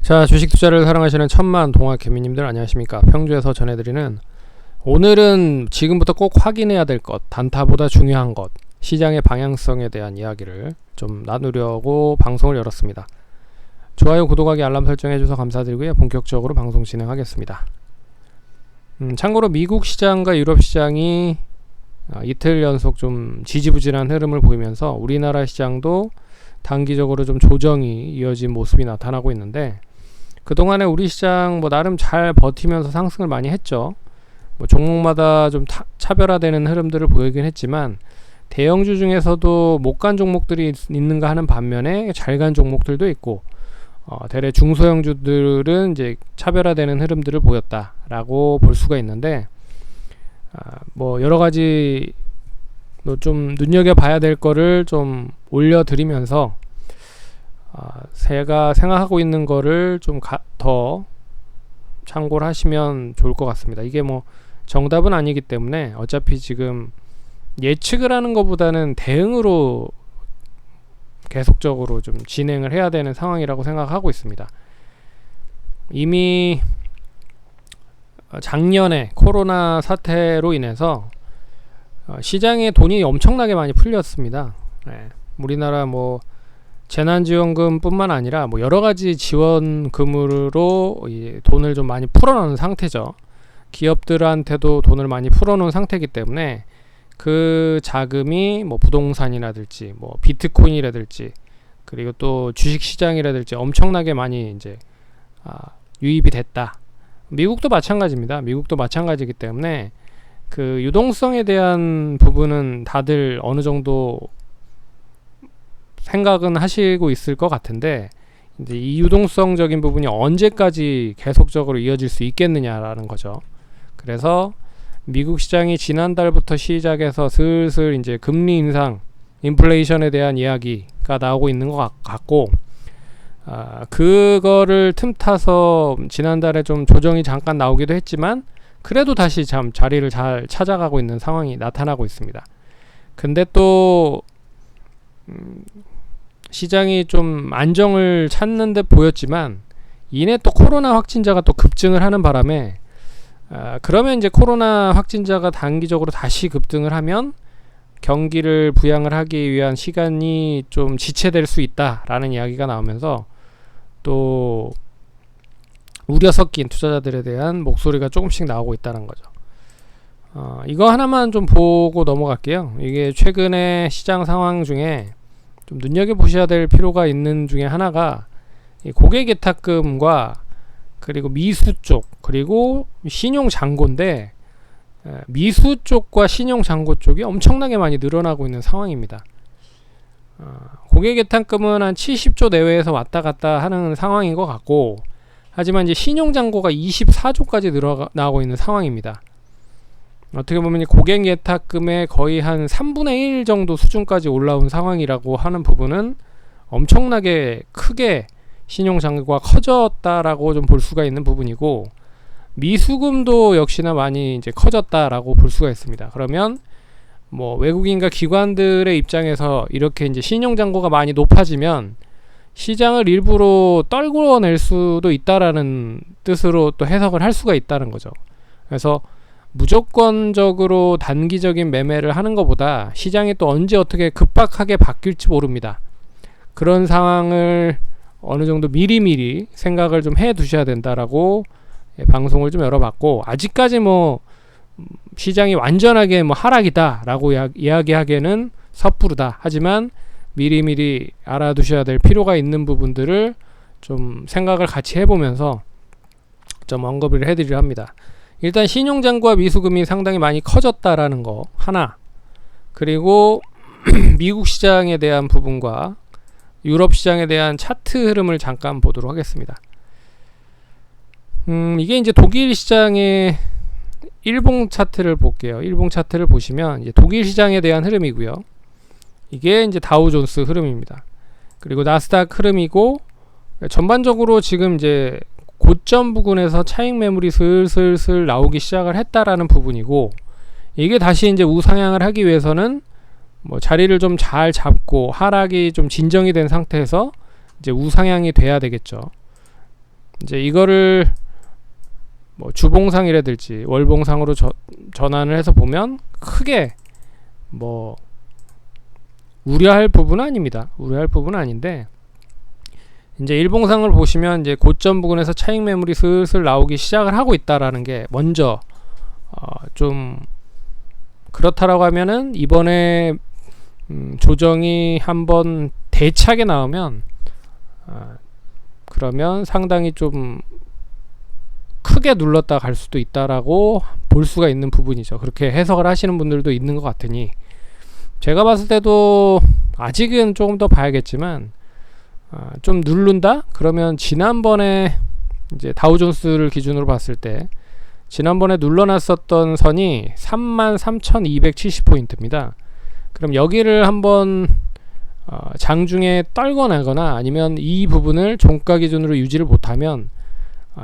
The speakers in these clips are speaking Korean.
자, 주식 투자를 사랑하시는 천만 동학 개미님들 안녕하십니까. 평주에서 전해드리는 오늘은 지금부터 꼭 확인해야 될 것, 단타보다 중요한 것, 시장의 방향성에 대한 이야기를 좀 나누려고 방송을 열었습니다. 좋아요, 구독하기, 알람 설정해주셔서 감사드리고요. 본격적으로 방송 진행하겠습니다. 참고로 미국 시장과 유럽 시장이 이틀 연속 좀 지지부진한 흐름을 보이면서 우리나라 시장도 단기적으로 좀 조정이 이어진 모습이 나타나고 있는데, 그동안에 우리 시장 나름 잘 버티면서 상승을 많이 했죠. 종목마다 좀 차별화되는 흐름들을 보이긴 했지만 대형주 중에서도 못 간 종목들이 있는가 하는 반면에 잘 간 종목들도 있고, 대래 중소형주들은 이제 차별화되는 흐름들을 보였다라고 볼 수가 있는데, 여러 가지 좀 눈여겨봐야 될 거를 좀 올려드리면서 제가 생각하고 있는 거를 좀 더 참고를 하시면 좋을 것 같습니다. 이게 정답은 아니기 때문에 어차피 지금 예측을 하는 것보다는 대응으로 계속적으로 좀 진행을 해야 되는 상황이라고 생각하고 있습니다. 이미 작년에 코로나 사태로 인해서 시장에 돈이 엄청나게 많이 풀렸습니다. 우리나라 재난지원금 뿐만 아니라 여러가지 지원금으로 돈을 좀 많이 풀어놓은 상태죠. 기업들한테도 돈을 많이 풀어놓은 상태이기 때문에 그 자금이 부동산이라든지 비트코인이라든지 그리고 또 주식시장이라든지 엄청나게 많이 이제 유입이 됐다. 미국도 마찬가지입니다. 미국도 마찬가지이기 때문에 그 유동성에 대한 부분은 다들 어느 정도 생각은 하시고 있을 것 같은데, 이제 이 유동성적인 부분이 언제까지 계속적으로 이어질 수 있겠느냐라는 거죠. 그래서 미국 시장이 지난달부터 시작해서 슬슬 이제 금리 인상, 인플레이션에 대한 이야기가 나오고 있는 것 같고, 그거를 틈타서 지난달에 좀 조정이 잠깐 나오기도 했지만 그래도 다시 자리를 잘 찾아가고 있는 상황이 나타나고 있습니다. 근데 또 시장이 좀 안정을 찾는 듯 보였지만 이내 또 코로나 확진자가 또 급증을 하는 바람에 그러면 이제 코로나 확진자가 단기적으로 다시 급등을 하면 경기를 부양을 하기 위한 시간이 좀 지체될 수 있다라는 이야기가 나오면서 또 우려 섞인 투자자들에 대한 목소리가 조금씩 나오고 있다는 거죠. 이거 하나만 좀 보고 넘어갈게요. 이게 최근에 시장 상황 중에 좀 눈여겨보셔야 될 필요가 있는 중에 하나가 이 고객예탁금과 그리고 미수 쪽 그리고 신용잔고인데, 미수 쪽과 신용잔고 쪽이 엄청나게 많이 늘어나고 있는 상황입니다. 고객예탁금은 한 70조 내외에서 왔다 갔다 하는 상황인 것 같고, 하지만 이제 신용잔고가 24조까지 늘어나고 있는 상황입니다. 어떻게 보면 고객예탁금의 거의 한 3분의 1 정도 수준까지 올라온 상황이라고 하는 부분은 엄청나게 크게 신용잔고가 커졌다라고 좀 볼 수가 있는 부분이고, 미수금도 역시나 많이 이제 커졌다라고 볼 수가 있습니다. 그러면 외국인과 기관들의 입장에서 이렇게 이제 신용잔고가 많이 높아지면 시장을 일부러 떨궈낼 수도 있다라는 뜻으로 또 해석을 할 수가 있다는 거죠. 그래서 무조건적으로 단기적인 매매를 하는 것보다 시장이 또 언제 어떻게 급박하게 바뀔지 모릅니다. 그런 상황을 어느 정도 미리미리 생각을 좀 해 두셔야 된다라고 방송을 좀 열어봤고, 아직까지 시장이 완전하게 하락이다 라고 이야기하기에는 섣부르다. 하지만 미리미리 알아두셔야 될 필요가 있는 부분들을 좀 생각을 같이 해보면서 좀 언급을 해드리려 합니다. 일단 신용잔고와 미수금이 상당히 많이 커졌다라는 거 하나, 그리고 미국 시장에 대한 부분과 유럽 시장에 대한 차트 흐름을 잠깐 보도록 하겠습니다. 이게 이제 독일 시장의 일봉 차트를 볼게요. 일봉 차트를 보시면 이제 독일 시장에 대한 흐름이고요. 이게 이제 다우존스 흐름입니다. 그리고 나스닥 흐름이고, 전반적으로 지금 이제 고점 부근에서 차익 매물이 슬슬 나오기 시작을 했다라는 부분이고, 이게 다시 이제 우상향을 하기 위해서는 자리를 좀 잘 잡고 하락이 좀 진정이 된 상태에서 이제 우상향이 돼야 되겠죠. 이제 이거를 뭐 주봉상이라든지 월봉상으로 전환을 해서 보면 크게 뭐 우려할 부분은 아닙니다. 우려할 부분은 아닌데, 이제 일봉상을 보시면 이제 고점 부근에서 차익 매물이 슬슬 나오기 시작을 하고 있다라는 게 먼저 좀 그렇다라고 하면은 이번에 조정이 한번 대차게 나오면 그러면 상당히 좀 크게 눌렀다 갈 수도 있다라고 볼 수가 있는 부분이죠. 그렇게 해석을 하시는 분들도 있는 것 같으니, 제가 봤을 때도 아직은 조금 더 봐야겠지만 좀 누른다? 그러면 지난번에 이제 다우존스를 기준으로 봤을 때 지난번에 눌러놨었던 선이 33,270포인트입니다. 그럼 여기를 한번 장중에 떨궈내거나 아니면 이 부분을 종가 기준으로 유지를 못하면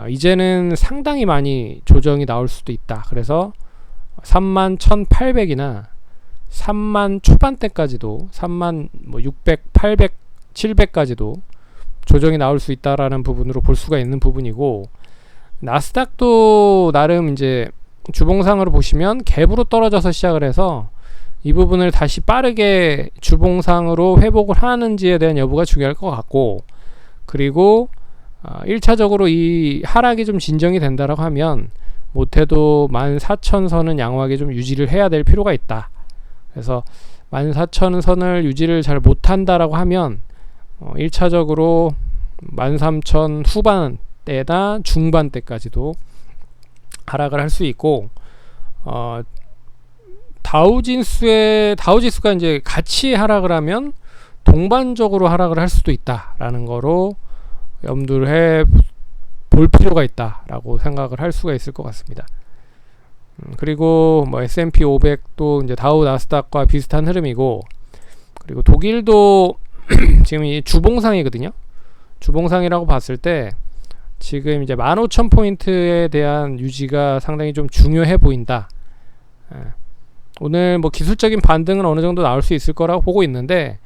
이제는 상당히 많이 조정이 나올 수도 있다. 그래서 31,800이나 3만 초반대까지도 3만 뭐 600, 800, 700까지도 조정이 나올 수 있다라는 부분으로 볼 수가 있는 부분이고, 나스닥도 나름 이제 주봉상으로 보시면 갭으로 떨어져서 시작을 해서 이 부분을 다시 빠르게 주봉상으로 회복을 하는지에 대한 여부가 중요할 것 같고, 그리고 1차적으로 이 하락이 좀 진정이 된다라고 하면 못해도 14,000선은 양호하게 좀 유지를 해야 될 필요가 있다. 그래서 14,000선을 유지를 잘 못한다라고 하면 1차적으로 13,000 후반대나 중반대까지도 하락을 할 수 있고, 다우지수가 이제 같이 하락을 하면 동반적으로 하락을 할 수도 있다라는 거로 염두를 해 볼 필요가 있다라고 생각을 할 수가 있을 것 같습니다. 그리고 뭐 S&P 500도 이제 다우 나스닥과 비슷한 흐름이고, 그리고 독일도 지금 이 주봉상이거든요. 주봉상이라고 봤을 때 지금 이제 15,000포인트에 대한 유지가 상당히 좀 중요해 보인다. 오늘 뭐 기술적인 반등은 어느 정도 나올 수 있을 거라고 보고 있는데,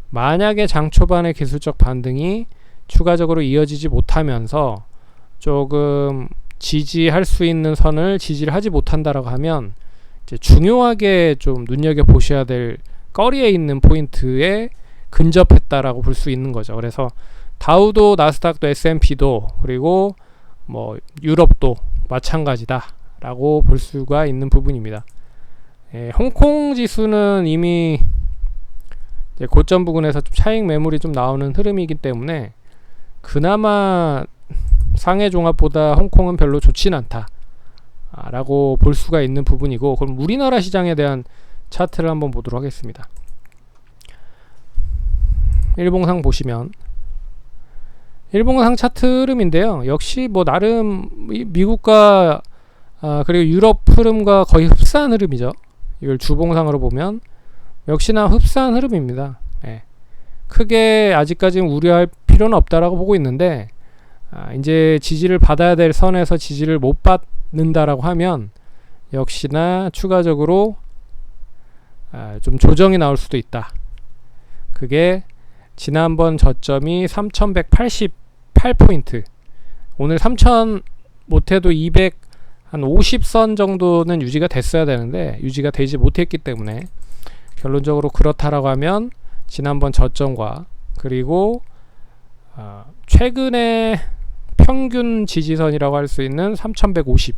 만약에 장 초반의 기술적 반등이 추가적으로 이어지지 못하면서 조금 지지할 수 있는 선을 지지를 하지 못한다라고 하면 이제 중요하게 좀 눈여겨 보셔야 될 거리에 있는 포인트에 근접했다라고 볼 수 있는 거죠. 그래서 다우도 나스닥도 S&P도 그리고 뭐 유럽도 마찬가지다라고 볼 수가 있는 부분입니다. 홍콩 지수는 이미 이제 고점 부근에서 좀 차익 매물이 좀 나오는 흐름이기 때문에 그나마 상해 종합보다 홍콩은 별로 좋진 않다 라고 볼 수가 있는 부분이고, 그럼 우리나라 시장에 대한 차트를 한번 보도록 하겠습니다. 일봉상 보시면 일봉상 차트 흐름인데요, 역시 뭐 나름 미국과 그리고 유럽 흐름과 거의 흡사한 흐름이죠. 이걸 주봉상으로 보면 역시나 흡사한 흐름입니다. 크게 아직까지는 우려할 필요는 없다라고 보고 있는데, 이제 지지를 받아야 될 선에서 지지를 못 받는다라고 하면 역시나 추가적으로 좀 조정이 나올 수도 있다. 그게 지난번 저점이 3,188포인트, 오늘 3,000 못해도 200 한 50선 정도는 유지가 됐어야 되는데 유지가 되지 못했기 때문에 결론적으로 그렇다라고 하면 지난번 저점과 그리고 최근에 평균 지지선이라고 할 수 있는 3150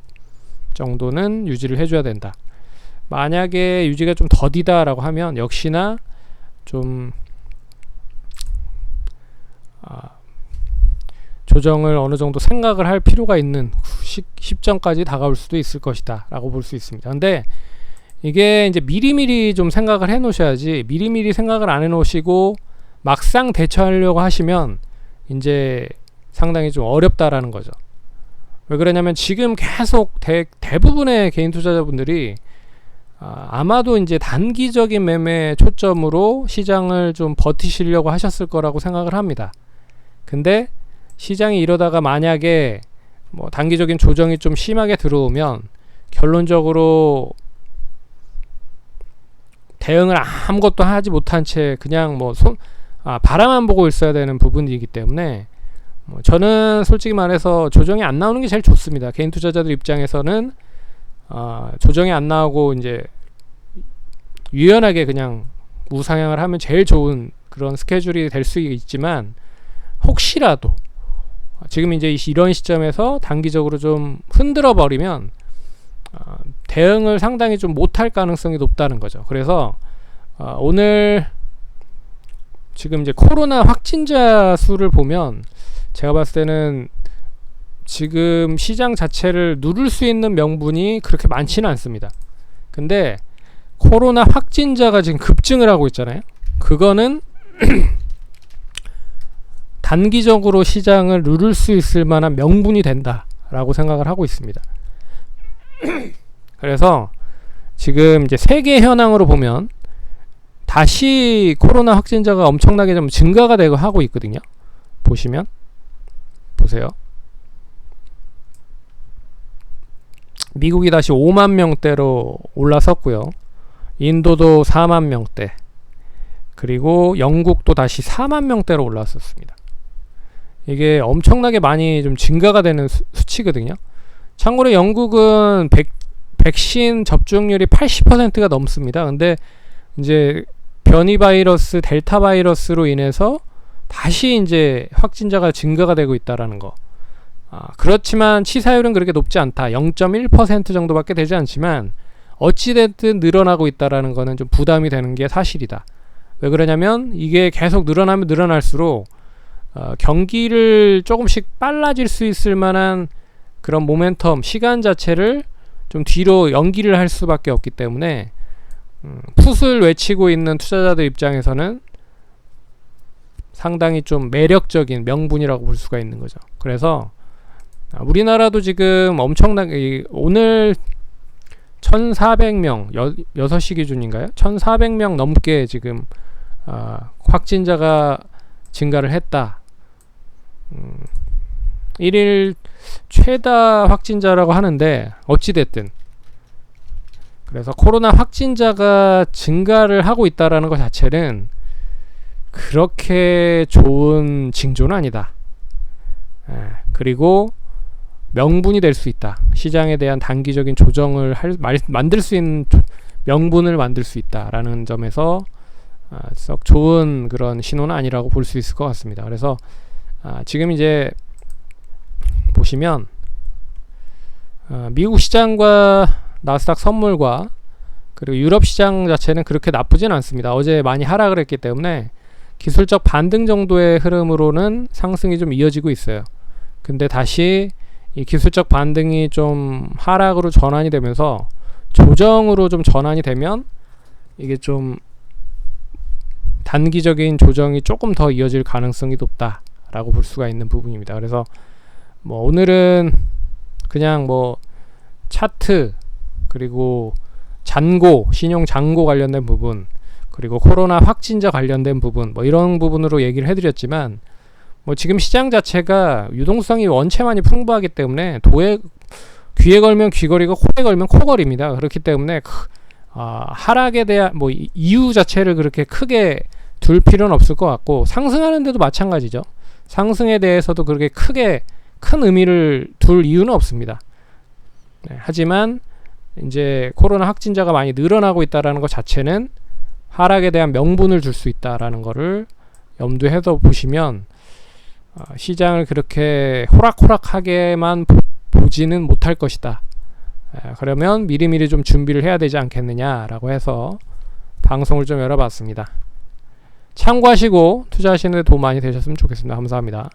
정도는 유지를 해줘야 된다. 만약에 유지가 좀 더디다 라고 하면 역시나 좀 조정을 어느 정도 생각을 할 필요가 있는 시점까지 다가올 수도 있을 것이다 라고 볼 수 있습니다. 근데 이게 이제 미리미리 좀 생각을 해 놓으셔야지, 미리미리 생각을 안 해 놓으시고 막상 대처하려고 하시면 이제 상당히 좀 어렵다라는 거죠. 왜 그러냐면 지금 계속 대부분의 개인 투자자분들이 아마도 이제 단기적인 매매 초점으로 시장을 좀 버티시려고 하셨을 거라고 생각을 합니다. 근데 시장이 이러다가 만약에 뭐 단기적인 조정이 좀 심하게 들어오면 결론적으로 대응을 아무것도 하지 못한 채 그냥 뭐 바라만 보고 있어야 되는 부분이기 때문에 저는 솔직히 말해서 조정이 안 나오는 게 제일 좋습니다. 개인 투자자들 입장에서는 조정이 안 나오고 이제 유연하게 그냥 우상향을 하면 제일 좋은 그런 스케줄이 될 수 있지만, 혹시라도 지금 이제 이런 시점에서 단기적으로 좀 흔들어 버리면 대응을 상당히 좀 못할 가능성이 높다는 거죠. 그래서 오늘 지금 이제 코로나 확진자 수를 보면 제가 봤을 때는 지금 시장 자체를 누를 수 있는 명분이 그렇게 많지는 않습니다. 근데 코로나 확진자가 지금 급증을 하고 있잖아요. 그거는 단기적으로 시장을 누를 수 있을 만한 명분이 된다라고 생각을 하고 있습니다. 그래서 지금 이제 세계 현황으로 보면 다시 코로나 확진자가 엄청나게 좀 증가가 되고 하고 있거든요. 보시면 보세요. 미국이 다시 5만 명대로 올라섰고요. 인도도 4만 명대, 그리고 영국도 다시 4만 명대로 올라섰습니다. 이게 엄청나게 많이 좀 증가가 되는 수치거든요. 참고로 영국은 백신 접종률이 80%가 넘습니다. 근데 이제 변이 바이러스, 델타 바이러스로 인해서 다시 이제 확진자가 증가가 되고 있다라는 거. 그렇지만 치사율은 그렇게 높지 않다. 0.1% 정도밖에 되지 않지만 어찌됐든 늘어나고 있다라는 거는 좀 부담이 되는 게 사실이다. 왜 그러냐면 이게 계속 늘어나면 늘어날수록 경기를 조금씩 빨라질 수 있을 만한 그런 모멘텀, 시간 자체를 좀 뒤로 연기를 할 수밖에 없기 때문에 풋을 외치고 있는 투자자들 입장에서는 상당히 좀 매력적인 명분이라고 볼 수가 있는 거죠. 그래서 우리나라도 지금 엄청나게 오늘 1400명 6시 기준인가요? 1400명 넘게 지금 확진자가 증가를 했다. 1일 최다 확진자라고 하는데 어찌됐든 그래서 코로나 확진자가 증가를 하고 있다라는 것 자체는 그렇게 좋은 징조는 아니다. 그리고 명분이 될 수 있다. 시장에 대한 단기적인 조정을 만들 수 있는 명분을 만들 수 있다라는 점에서 썩 좋은 그런 신호는 아니라고 볼 수 있을 것 같습니다. 그래서 지금 이제 보시면 미국 시장과 나스닥 선물과 그리고 유럽 시장 자체는 그렇게 나쁘진 않습니다. 어제 많이 하락을 했기 때문에 기술적 반등 정도의 흐름으로는 상승이 좀 이어지고 있어요. 근데 다시 이 기술적 반등이 좀 하락으로 전환이 되면서 조정으로 좀 전환이 되면 이게 좀 단기적인 조정이 조금 더 이어질 가능성이 높다라고 볼 수가 있는 부분입니다. 그래서 뭐 오늘은 그냥 뭐 차트, 그리고 잔고, 신용 잔고 관련된 부분, 그리고 코로나 확진자 관련된 부분, 뭐 이런 부분으로 얘기를 해드렸지만, 뭐 지금 시장 자체가 유동성이 원체 많이 풍부하기 때문에 귀에 걸면 귀걸이고 코에 걸면 코걸입니다. 그렇기 때문에 하락에 대한 뭐 이유 자체를 그렇게 크게 둘 필요는 없을 것 같고, 상승하는데도 마찬가지죠. 상승에 대해서도 그렇게 크게 큰 의미를 둘 이유는 없습니다. 하지만 이제 코로나 확진자가 많이 늘어나고 있다라는 것 자체는 하락에 대한 명분을 줄 수 있다라는 거를 염두해서 보시면 시장을 그렇게 호락호락하게만 보지는 못할 것이다. 그러면 미리미리 좀 준비를 해야 되지 않겠느냐라고 해서 방송을 좀 열어봤습니다. 참고하시고 투자하시는 데 도움 많이 되셨으면 좋겠습니다. 감사합니다.